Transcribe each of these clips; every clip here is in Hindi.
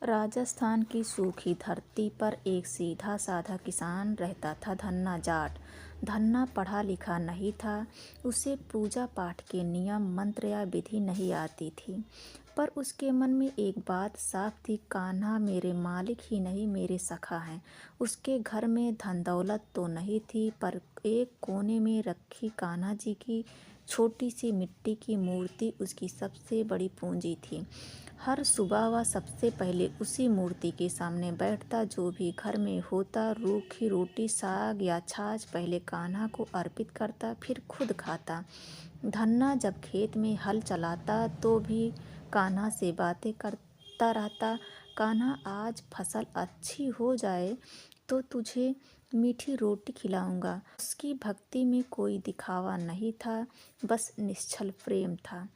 राजस्थान की सूखी धरती पर एक सीधा साधा किसान रहता था, धन्ना जाट। धन्ना पढ़ा लिखा नहीं था, उसे पूजा पाठ के नियम मंत्र या विधि नहीं आती थी, पर उसके मन में एक बात साफ थी, कान्हा मेरे मालिक ही नहीं मेरे सखा हैं। उसके घर में धन दौलत तो नहीं थी, पर एक कोने में रखी कान्हा जी की छोटी सी मिट्टी की मूर्ति उसकी सबसे बड़ी पूंजी थी। हर सुबह वह सबसे पहले उसी मूर्ति के सामने बैठता, जो भी घर में होता, रूखी रोटी साग या छाछ पहले कान्हा को अर्पित करता, फिर खुद खाता। धन्ना जब खेत में हल चलाता तो भी कान्हा से बातें करता रहता। कान्हा, आज फसल अच्छी हो जाए तो तुझे मीठी रोटी खिलाऊंगा। उसकी भक्ति में कोई दिखावा नहीं था, बस निश्चल प्रेम था।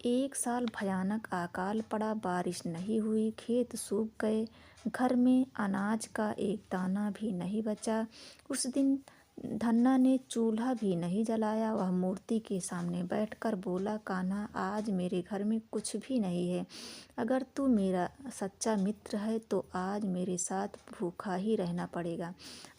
एक साल भयानक अकाल पड़ा, बारिश नहीं हुई, खेत सूख गए, घर में अनाज का एक दाना भी नहीं बचा। उस दिन धन्ना ने चूल्हा भी नहीं जलाया। वह मूर्ति के सामने बैठकर बोला, कान्हा, आज मेरे घर में कुछ भी नहीं है। अगर तू मेरा सच्चा मित्र है तो आज मेरे साथ भूखा ही रहना पड़ेगा।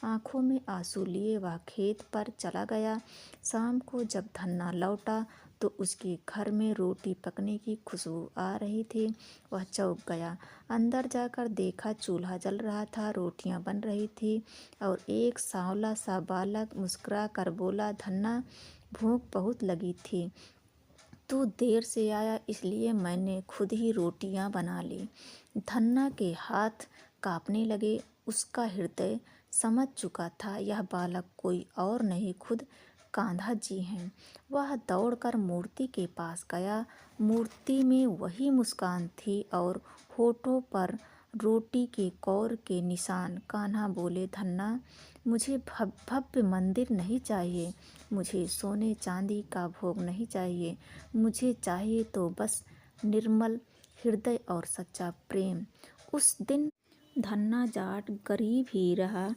आंखों में आंसू लिए वह खेत पर चला गया। शाम को जब धन्ना लौटा तो उसके घर में रोटी पकने की खुशबू आ रही थी। वह चौंक गया। अंदर जाकर देखा, चूल्हा जल रहा था, रोटियां बन रही थी और एक सांवला सा बालक मुस्कुरा कर बोला, धन्ना, भूख बहुत लगी थी, तू देर से आया इसलिए मैंने खुद ही रोटियां बना ली। धन्ना के हाथ कांपने लगे। उसका हृदय समझ चुका था, यह बालक कोई और नहीं, खुद कान्हा जी हैं। वह दौड़कर मूर्ति के पास गया। मूर्ति में वही मुस्कान थी और होठों पर रोटी के कौर के निशान। कान्हा बोले, धन्ना, मुझे भव्य मंदिर नहीं चाहिए, मुझे सोने चांदी का भोग नहीं चाहिए, मुझे चाहिए तो बस निर्मल हृदय और सच्चा प्रेम। उस दिन धन्ना जाट गरीब ही रहा,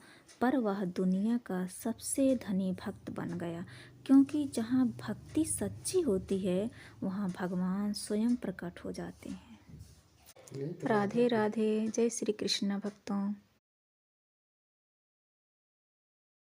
पर वह दुनिया का सबसे धनी भक्त बन गया, क्योंकि जहाँ भक्ति सच्ची होती है वहाँ भगवान स्वयं प्रकट हो जाते हैं। राधे राधे। जय श्री कृष्ण भक्तों।